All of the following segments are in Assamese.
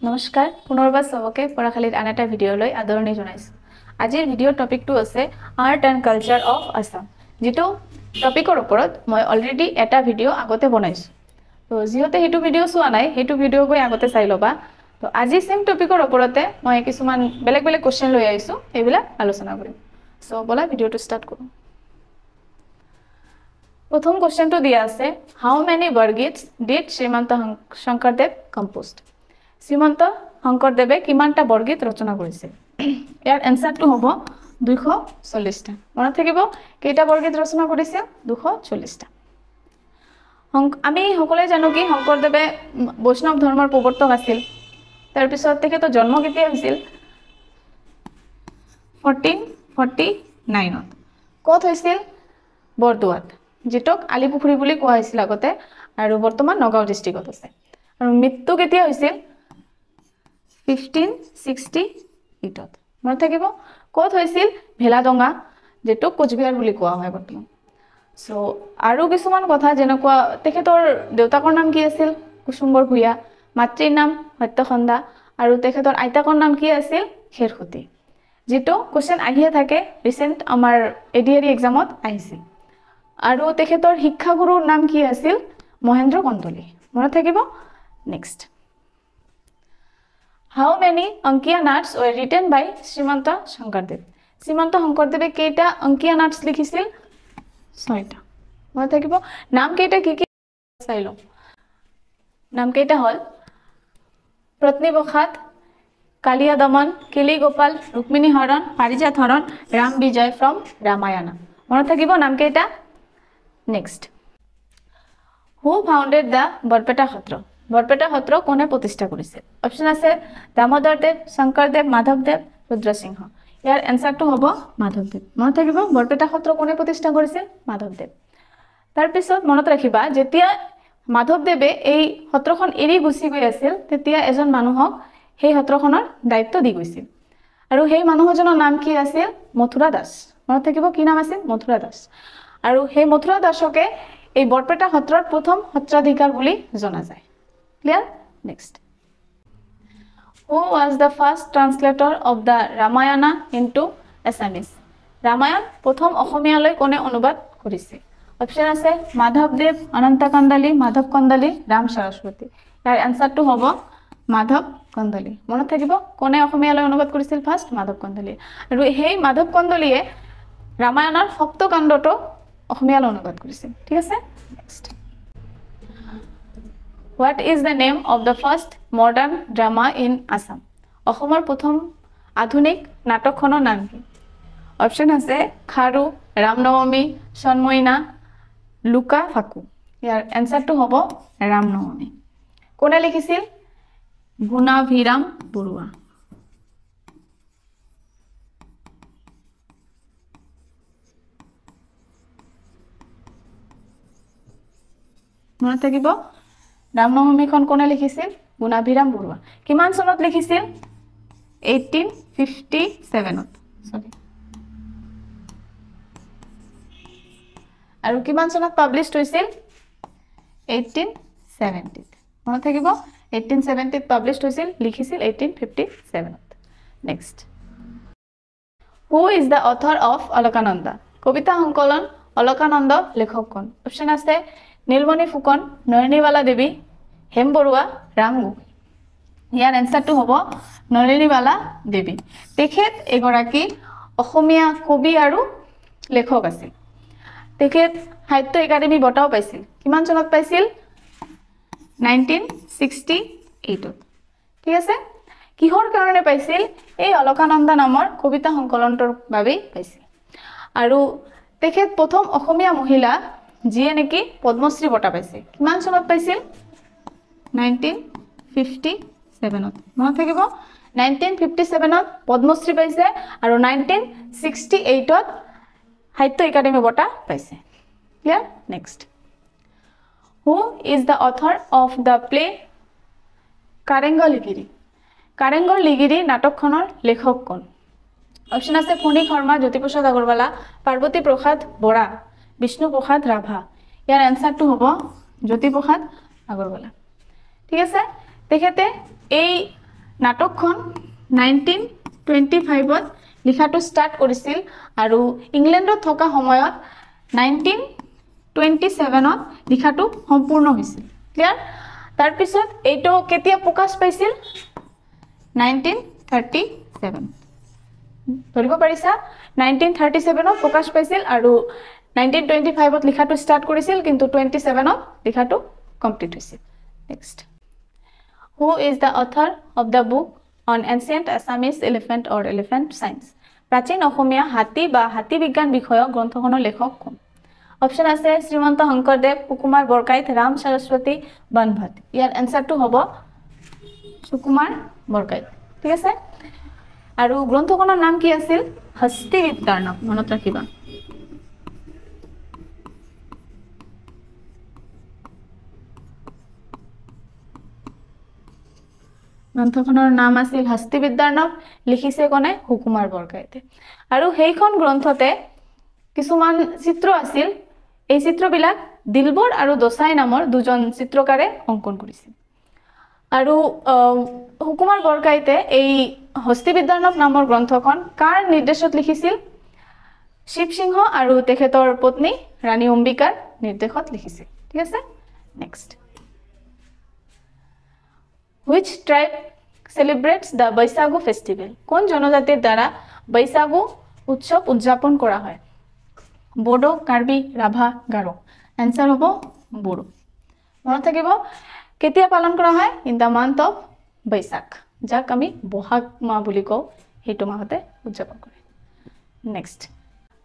নমস্কাৰ পুনৰবাৰ সবকে পঢ়াশালীৰ আন এটা ভিডিঅ'লৈ আদৰণি জনাইছো। আজিৰ ভিডিঅ'ৰ টপিকটো আছে art and culture of Assam, যেটো টপিকৰ ওপৰত মই অলৰেডি এটা ভিডিঅ' আগতে বনাইছো। তো যিহেতু হেতু ভিডিঅ' চোৱা নাই, হেতু ভিডিঅ' গৈ আগতে চাই লবা। তো আজি সেম টপিকৰ ওপৰতে মই কিছুমান বেলেগ বেলেগ কোৱেশ্চন লৈ আহিছো, এইবিলাক আলোচনা কৰিম। সো বলা ভিডিঅ'টো স্টাৰ্ট কৰো। প্ৰথম কোৱেশ্চনটো দিয়া আছে, how many Borgeets did Srimanta Sankardev composed? Srimanta শংকৰদেৱে কিমানটা বৰগীত ৰচনা কৰিছে? ইয়াৰ এনসাৰটো হ'ব 240টা। মনত থাকিব কেইটা বৰগীত ৰচনা কৰিছে? 240টা। আমি সকলোৱে জানো কি শংকৰদেৱে বৈষ্ণৱ ধৰ্মৰ প্ৰৱৰ্তক আছিল। তাৰ পিছত তেখেতৰ জন্ম কেতিয়া হৈছিল? 1449ত। ক'ত হৈছিল? বৰদোৱাত, যেটোক আলিপুখুৰী বুলি কোৱা হৈছিল আগতে, আৰু বৰ্তমান নগাঁও ডিষ্ট্ৰিক্টত আছে। আৰু মৃত্যু কেতিয়া হৈছিল? 1568ত। মনত থাকিব ক'ত হৈছিল? ভেলাডঙা, যেটো কোচবিহাৰ বুলি কোৱা হয় বৰ্তমান। সো আৰু কিছুমান কথা যেনেকুৱা তেখেতৰ দেউতাকৰ নাম কি আছিল? কুসুম্বৰ ভূঞা। মাতৃৰ নাম সত্যসন্ধা, আৰু তেখেতৰ আইতাকৰ নাম কি আছিল? খেৰসুতি। যেটো কোৱেশ্চন আহিয়ে থাকে, ৰিসেন্ট আমাৰ এডিআৰই এক্সামত আহিছিল। আৰু তেখেতৰ শিক্ষাগুৰুৰ নাম কি আছিল? মহেন্দ্ৰ কন্দলী। মনত থাকিব। Next, How many Ankiya Naats were written by Srimanta Shankardev? Srimanta শংকৰদেৱে কেইটা অংকীয়া নাটস লিখিছিল? 6টা। মনত থাকিব। নাম কেইটা কি কি চাই লওঁ। নাম কেইটা হ'ল প্ৰত্নিপ্ৰসাদ, কালিয়া দমন, কেলি গোপাল, ৰুক্মিণী হৰণ, পাৰিজাত হৰণ, ৰাম বিজয় ফ্ৰম ৰামায়ণা। মনত থাকিব নাম কেইটা। Next, who founded the Barpeta Satra? Barpeta Satra কোনে প্ৰতিষ্ঠা কৰিছিল? অপশ্যন আছে দামোদৰদেৱ, শংকৰদেৱ, মাধৱদেৱ, ৰুদ্ৰসিংহ। ইয়াৰ এনসাৰটো হ'ব মাধৱদেৱ। মনত থাকিব বৰপেটা সত্ৰ কোনে প্ৰতিষ্ঠা কৰিছিল? মাধৱদেৱ। তাৰ পিছত মনত ৰাখিবা, যেতিয়া মাধৱদেৱে এই সত্ৰখন এৰি গুচি গৈ আছিল, তেতিয়া এজন মানুহক সেই সত্ৰখনৰ দায়িত্ব দি গৈছিল। আৰু সেই মানুহজনৰ নাম কি আছিল? মথুৰা দাস। মনত থাকিব কি নাম আছিল? মথুৰা দাস। আৰু সেই মথুৰা দাসকে এই বৰপেটা সত্ৰৰ প্ৰথম সত্ৰাধিকাৰ বুলি জনা যায়। Clear? Next, Who was the first translator of the Ramayana into Assamese? Ramayana প্ৰথম অসমীয়ালৈ কোনে অনুবাদ কৰিছে? অপশ্যন আছে মাধৱদেৱ, অনন্ত কন্দলী, মাধৱ কন্দলী, ৰাম সৰস্বতী। ইয়াৰ এনসাৰটো হ'ব মাধৱ কন্দলী। মনত থাকিব কোনে অসমীয়ালৈ অনুবাদ কৰিছিল? ফাৰ্ষ্ট মাধৱ কন্দলী। আৰু সেই মাধৱ কন্দলীয়ে ৰামায়ণৰ সপ্তকাণ্ডটো অসমীয়ালৈ অনুবাদ কৰিছিল। ঠিক আছে? Next, What is the name of the first modern drama in Assam? অসমৰ প্ৰথম আধুনিক নাটকখনৰ নাম কি? অপশ্যন আছে খাৰু, ৰামনৱমী, সন্ময়না, লুকা ফাকু। ইয়াৰ এনসাৰটো হ'ব ৰামনৱমী। কোনে লিখিছিল? গুণাভিৰাম বৰুৱা। মনত থাকিব ৰামনৱমীখন কোনে লিখিছিল? গুণাভিৰাম বৰুৱা। কিমান চনত লিখিছিল? 1857ত। আৰু কিমান চনত পাব্লিছড হৈছিল? 1870ত। মনত থাকিব 1870ত পাব্লিছড হৈছিল, লিখিছিল 1857ত। Next, who is the author of Alakananda? কবিতা সংকলন অলকানন্দ লেখক কোন? অপশ্যন আছে নীলমণি ফুকন, নয়নীবালা দেৱী, হেম বৰুৱা, ৰাম গগৈ। ইয়াৰ এনসাৰটো হ'ব নয়নীবালা দেৱী। তেখেত এগৰাকী অসমীয়া কবি আৰু লেখক আছিল। তেখেত সাহিত্য একাডেমী বঁটাও পাইছিল। কিমান চনত পাইছিল? 1968ত। ঠিক আছে? কিহৰ কাৰণে পাইছিল? এই অলকানন্দা নামৰ কবিতা সংকলনটোৰ বাবেই পাইছিল। আৰু তেখেত প্ৰথম অসমীয়া মহিলা যিয়ে নেকি পদ্মশ্ৰী বঁটা পাইছে। কিমান চনত পাইছিল? 1957ত। মনত থাকিব 1957ত পদ্মশ্ৰী পাইছে, আৰু 1968ত সাহিত্য একাডেমী বঁটা পাইছে। Clear? Next, who is the author of the play Kareng Ligiri? Kareng Ligiri নাটকখনৰ লেখক কোন? অপশ্যন আছে ফণী শৰ্মা, জ্যোতিপ্ৰসাদ আগৰৱালা, পাৰ্বতী প্ৰসাদ বৰা, বিষ্ণু প্ৰসাদ ৰাভা। ইয়াৰ এনসাৰটো হ'ব জ্যোতিপ্ৰসাদ আগৰৱালা। ঠিক আছে? তেখেতে এই নাটকখন 1925 লিখাটো ষ্টাৰ্ট কৰিছিল আৰু ইংলেণ্ডত থকা সময়ত 1927 লিখাটো সম্পূৰ্ণ হৈছিল ক্লিয়াৰ তাৰ পিছত এইটো কেতিয়া প্ৰকাশ পাইছিল 1937 ধৰিব পাৰিছা 1937 প্ৰকাশ পাইছিল আৰু 1925 লিখাটো ষ্টাৰ্ট কৰিছিল কিন্তু 27 লিখাটো কমপ্লিট হৈছিল next Who is the author of the book on ancient Assamese elephant or elephant science? প্ৰাচীন অসমীয়া হাতী বা হাতী বিজ্ঞান বিষয়ক গ্ৰন্থখনৰ লেখক কোন? অপচন আছে শ্ৰীমন্ত শংকৰদেৱ, সুকুমাৰ বৰকাইত, ৰাম সৰস্বতী, বানভাট। ইয়াৰ এনসাৰটো হ'ব সুকুমাৰ বৰকাইত। ঠিক আছে? আৰু গ্ৰন্থখনৰ নাম কি আছিল? হস্তিবিদ্যাৰ নাম মনত ৰাখিবা। গ্ৰন্থখনৰ নাম আছিল হস্তিবিদ্যাৰ নাম লিখিছে কোনে সুকুমাৰ বৰকাইতে আৰু সেইখন গ্ৰন্থতে কিছুমান চিত্ৰ আছিল এই চিত্ৰবিলাক দিলবৰ আৰু দসাই নামৰ দুজন চিত্ৰকাৰে অঙ্কন কৰিছিল আৰু সুকুমাৰ বৰকাইতে এই হস্তিবিদ্যাৰ নামৰ গ্ৰন্থখন কাৰ নিৰ্দেশত লিখিছিল শিৱসিংহ আৰু তেখেতৰ পত্নী ৰাণী অম্বিকাৰ নিৰ্দেশত লিখিছিল ঠিক আছে next Which tribe celebrates the Baisagu festival? কোন জনজাতিৰ দ্বাৰা বৈশাগু উৎসৱ উদযাপন কৰা হয়? বড়ো, কাৰ্বি, ৰাভা, গাৰো। আনসাৰ হ'ব বড়ো। মনত থাকিব কেতিয়া পালন কৰা হয়? In the month of Baishakh যাক আমি বহাগ মাহ বুলি কওঁ সেইটো মাহতে উদযাপন কৰে next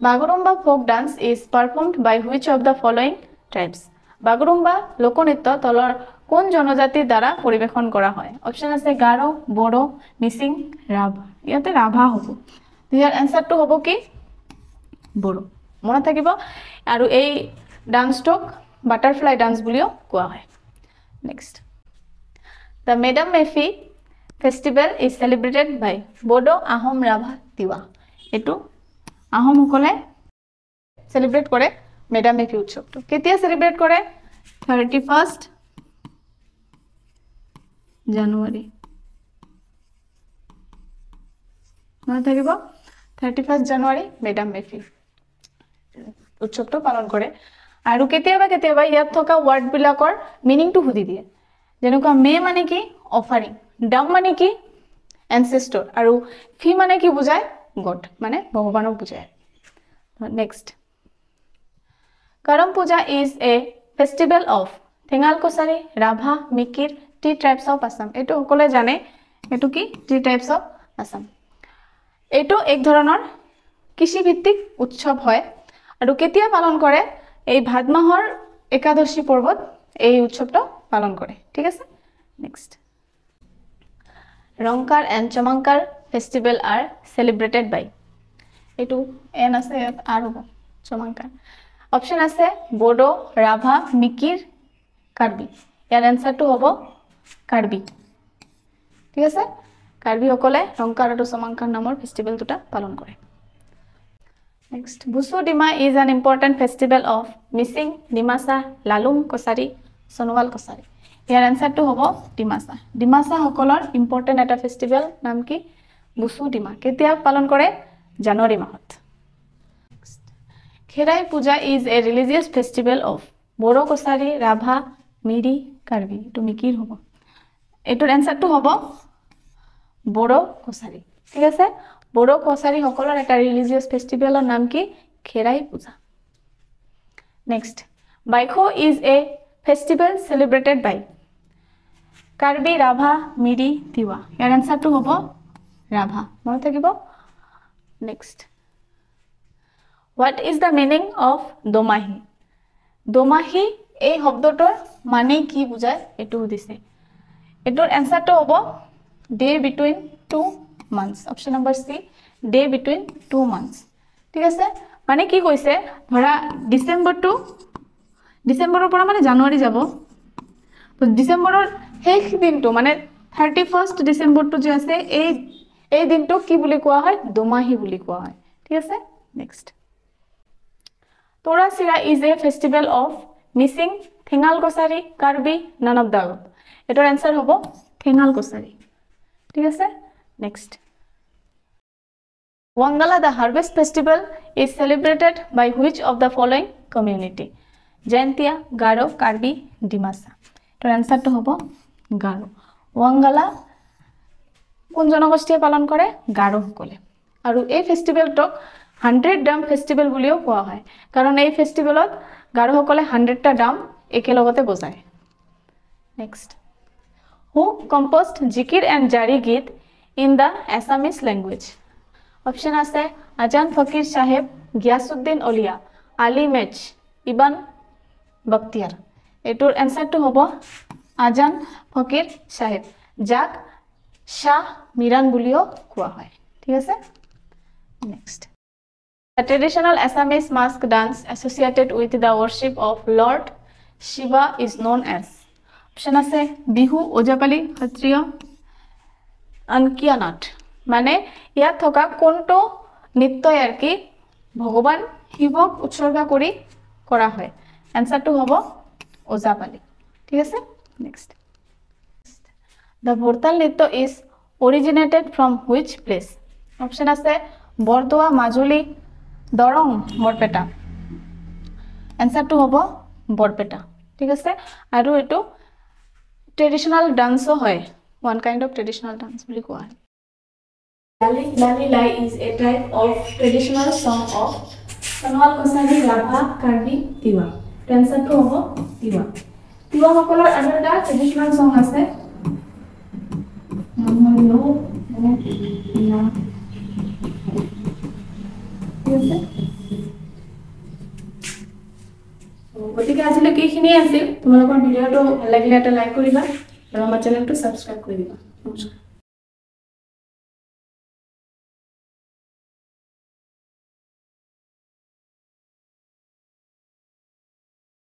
Bagurumba folk dance is performed by which of the following tribes? Bagurumba লোকনৃত্য তলৰ কোন জনজাতিৰ দ্বাৰা পৰিবেশন কৰা হয় অপচন আছে গাৰো বড়ো মিচিং ৰাভা ইয়াতে ৰাভা হ'ব ইয়াৰ আনসাৰটো হ'ব কি বড়ো মনত থাকিব আৰু এই ডান্সটোক বাটাৰফ্লাই ডান্স বুলিও কোৱা হয় next The Madam Mefi festival is celebrated by Bodo Ahom Rabha Tiwa এটো আহোম সকলে সেলিব্রেট কৰে মেডাম মেফি উৎসৱটো কেতিয়া সেলিব্ৰেট কৰে 31st জানুৱাৰী মনত থাকিব 31st জানুৱাৰী মেডাম মেফি উৎসৱটো পালন কৰে আৰু কেতিয়াবা কেতিয়াবা ইয়াত থকা ওয়াৰ্ড বিলাকৰ মিনিংটো সুধি দিয়ে যেনেকুৱা মে মানে কি অফাৰিং ডাম মানে কি এনসেস্টৰ আৰু ফি মানে কি বুজায় গড মানে ভগৱানক বুজায় next Karam Puja is a festival of Thengal Kosari, Rabha, Mikir, three tribes of Assam. এটো সকলে জানে এটো কি three tribes of Assam. এটো এক ধৰণৰ কৃষি ভিত্তিক উৎসৱ হয় আৰু কেতিয়া পালন কৰে এই ভাদ মাহৰ একাদশী পৰ্বত এই উৎসৱটো পালন কৰে ঠিক আছে next Rongkar and Chamankar festival are celebrated by এটো এন আছে আৰু Chamankar অপশন আছে বড়ো ৰাভা মিকিৰ কাৰ্বি ইয়াৰ আনসাৰটো হ'ব কাৰ্বি ঠিক আছে কাৰ্বি সকলে ৰংকাৰ আৰু চমাংকাৰ নামৰ ফেষ্টিভেল দুটা পালন কৰে next Busu Dima is an important festival of Mising Dimasa Lalung Kachari Sonowal Kachari ইয়াৰ আনসাৰটো হ'ব ডিমাসা ডিমাসা সকলৰ ইম্পৰ্টেন্ট এটা ফেষ্টিভেল নাম কি বুসু ডিমা কেতিয়া পালন কৰে জানুৱাৰী মাহত Khirai Puja is a religious festival of Boro Kosari, Rabha, Miri, Karbi. To Mikir hobo. Etor answer to hobo Boro Kosari. ঠিক আছে Boro Kosari hokolor eta religious festival or naam ki Khirai Puja. Next, Baikho is a festival celebrated by Karbi, Rabha, Miri, Tiwa. Your answer to hobo Rabha. Mone thakibo. Next. What is the meaning of Domahi? Domahi এই শব্দটোৰ মানে কি বুজায় এটো দিছে এটোৰ আনসাৰটো হ'ব day between 2 months option number C day between 2 months ঠিক আছে মানে কি কৈছে ধৰা ডিসেম্বৰৰ পৰা মানে জানুৱাৰী যাব তো ডিসেম্বৰৰ শেষ দিনটো মানে 31st ডিসেম্বৰটো যে আছে এই দিনটো কি বুলি কোৱা হয় দোমাহি বুলি কোৱা হয় ঠিক আছে next Tora Sira is a festival of Missing, Thengal Kosari, Karbi, none of the above. Etor answer hobo Thengal Kosari. ঠিক আছে next Wangala the harvest festival is celebrated by which of the following community Jaintia Garo Karbi Dimasa to answer to hobo Garo Wangala কোন জনগোষ্ঠীয়ে পালন কৰে গাৰো সকলে আৰু এই ফেষ্টিভেলটোক 100 ড্ৰাম ফেষ্টিভেল বুলিও কোৱা হয় কাৰণ এই ফেষ্টিভেলত গাৰো সকলে 100টা ড্ৰাম একেলগতে বজায় next who composed Zikir and জাৰি গীত in the Assamese language option আছে আজান ফকিৰ সাহেব গিয়াসউদ্দিন অলিয়া আলী মেচ ইবান বখতিয়াৰ এটোৰ আনসাৰটো হ'ব আজান ফকিৰ সাহেব যাক শাহ মিৰান বুলিও কোৱা হয় ঠিক আছে next A traditional Assamese mask dance associated with the worship of Lord Shiva is known as option আছে বিহু ওজাপালি ক্ষত্ৰিয় আনকিয়ানাট মানে ইয়াত থকা কোনটো নৃত্যই আৰ কি ভগবান শিৱক উৎসৰ্গা কৰি কৰা হয় আনসারটো হ'ব ওজাপালি ঠিক আছে next The Bhortal Nritya is originated from which place? Option আছে বৰদোৱা মাজুলী দৰং বৰপেটা আনসাৰটো হ'ব বৰপেটা ঠিক আছে আৰু এটো ট্ৰেডিশনাল ডান্সও হয় one kind of traditional dance বুলি কোৱা হয় Lali Lali Lai is a type of traditional song of Sanwal Kosari Rabha Karbi Tiwa আনসারটো হ'ব তিৱা তিৱা সকলৰ আৰু এটা ট্ৰেডিশনাল সং আছে গতিকে আজিলৈকে এইখিনিয়ে আছিল তোমালোকৰ ভিডিঅ'টো ভাল লাগিলে এটা লাইক কৰিবা আৰু আমাৰ চেনেলটো সাবস্ক্ৰাইব কৰি দিবা নমস্কাৰ